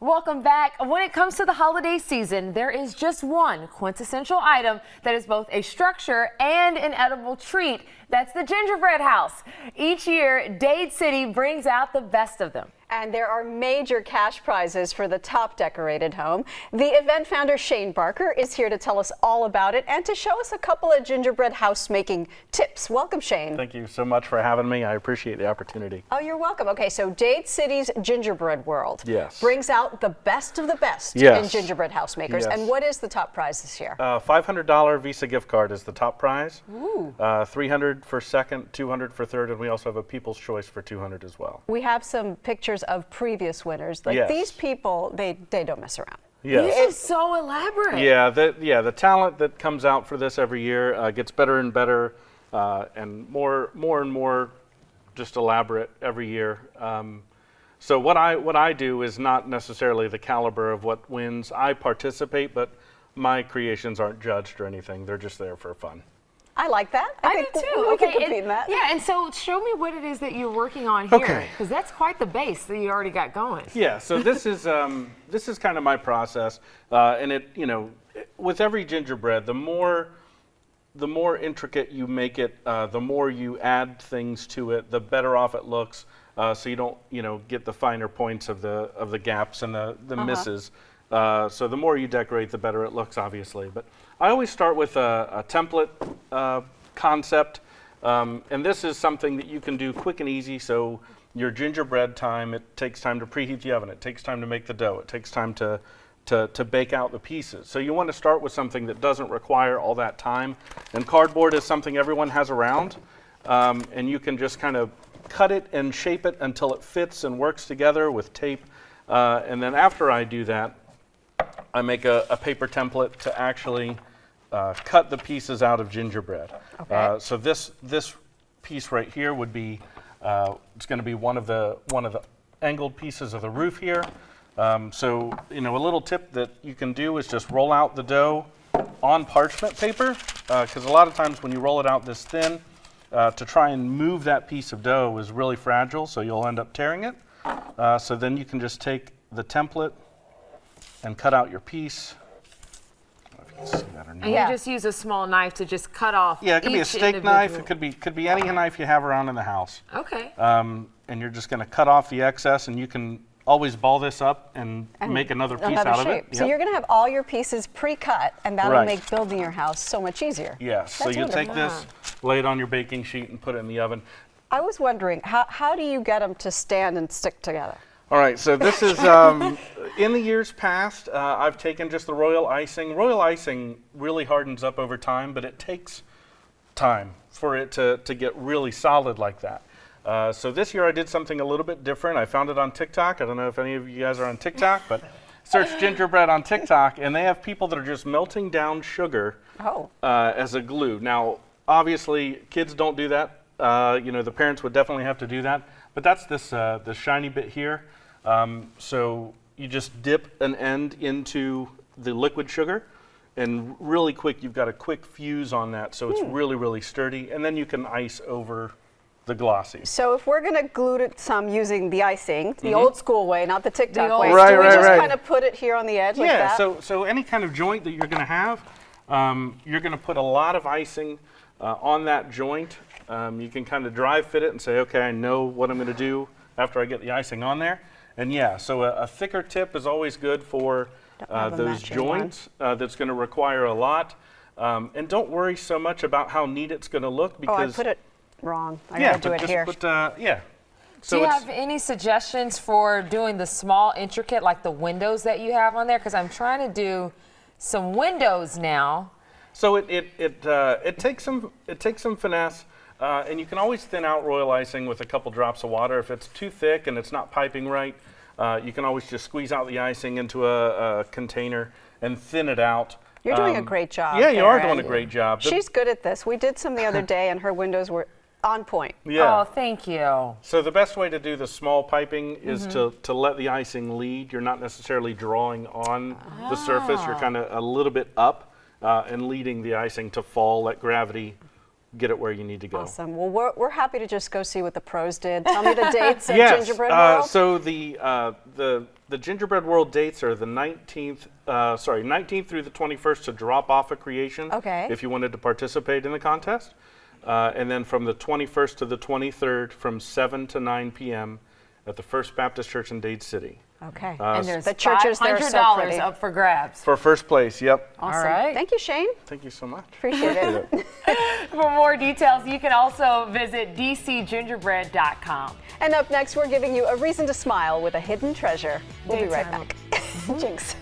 Welcome back. When it comes to the holiday season, there is just one quintessential item that is both a structure and an edible treat. That's the gingerbread house. Each year, Dade City brings out the best of them. And there are major cash prizes for the top decorated home. The event founder, Shane Barker, is here to tell us all about it and to show us a couple of gingerbread house making tips. Welcome, Shane. Thank you so much for having me. I appreciate the opportunity. Oh, you're welcome. Okay, so Dade City's gingerbread world brings out the best of the best in gingerbread house makers. And what is the top prize this year? $500 Visa gift card is the top prize. Ooh. $300 for second, $200 for third, and we also have a People's Choice for $200 as well. We have some pictures of previous winners. Like these people, they don't mess around. Yes. This is so elaborate. Yeah, the talent that comes out for this every year gets better and better, and more and more just elaborate every year. So what I do is not necessarily the caliber of what wins. I participate, but my creations aren't judged or anything. They're just there for fun. I like that. I do too. We can compete in that. Yeah, and so show me what it is that you're working on here, because that's quite the base that you already got going. Yeah, so this is kind of my process, and it, with every gingerbread, the more intricate you make it, the more you add things to it, the better off it looks. So you don't, get the finer points of the gaps and the misses. So the more you decorate, the better it looks, obviously. But I always start with a template concept, and this is something that you can do quick and easy. So your gingerbread time, it takes time to preheat the oven, it takes time to make the dough, it takes time to bake out the pieces. So you want to start with something that doesn't require all that time. And cardboard is something everyone has around, and you can just kind of cut it and shape it until it fits and works together with tape. And then after I do that, I make a paper template to actually cut the pieces out of gingerbread. Okay. So this piece right here would be it's going to be one of the angled pieces of the roof here. So a little tip that you can do is just roll out the dough on parchment paper, because a lot of times when you roll it out this thin, to try and move that piece of dough is really fragile, so you'll end up tearing it. So then you can just take the template and cut out your piece. I don't know if you can see that or not. And you just use a small knife to just cut off. Yeah, it could be a steak knife. It could be any knife you have around in the house. Okay. And you're just going to cut off the excess, and you can always ball this up and make another piece out of it. So you're going to have all your pieces pre-cut, and that'll make building your house so much easier. Yes. So you take this, lay it on your baking sheet, and put it in the oven. I was wondering, how do you get them to stand and stick together? All right, so this is, in the years past, I've taken just the royal icing. Royal icing really hardens up over time, but it takes time for it to get really solid like that. So this year I did something a little bit different. I found it on TikTok. I don't know if any of you guys are on TikTok, but search gingerbread on TikTok, and they have people that are just melting down sugar as a glue. Now, obviously, kids don't do that. The parents would definitely have to do that. But that's this shiny bit here. So you just dip an end into the liquid sugar, and really quick, you've got a quick fuse on that, so it's really, really sturdy. And then you can ice over the glossy. So if we're going to glue it some using the icing, the old school way, not the TikTok way, do we just kind of put it here on the edge like that? Yeah, so any kind of joint that you're going to have, you're going to put a lot of icing on that joint. You can kind of dry fit it and say, okay, I know what I'm going to do after I get the icing on there. And so a thicker tip is always good for those joints. That's going to require a lot. And don't worry so much about how neat it's going to look, because I put it wrong. I got to do it here. So do you have any suggestions for doing the small intricate, like the windows that you have on there? Because I'm trying to do some windows now. So it takes some finesse. And you can always thin out royal icing with a couple drops of water. If it's too thick and it's not piping right, you can always just squeeze out the icing into a container and thin it out. You're doing a great job. Yeah, you are doing a great job. She's good at this. We did some the other day, and her windows were on point. Yeah. Oh, thank you. So the best way to do the small piping is to let the icing lead. You're not necessarily drawing on the surface. You're kind of a little bit up and leading the icing to fall, let gravity get it where you need to go. Awesome. Well, we're happy to just go see what the pros did. Tell me the dates at Yes. Gingerbread World. So the Gingerbread World dates are the 19th through the 21st to drop off a creation. Okay. If you wanted to participate in the contest, and then from the 21st to the 23rd, from 7 to 9 p.m. at the First Baptist Church in Dade City. Okay. And there's the churches there are so $500 pretty. up for grabs. For first place, yep. Awesome. All right. Thank you, Shane. Thank you so much. Appreciate it. For more details, you can also visit dcgingerbread.com. And up next, we're giving you a reason to smile with a hidden treasure. We'll be right Daytime. back. Jinx.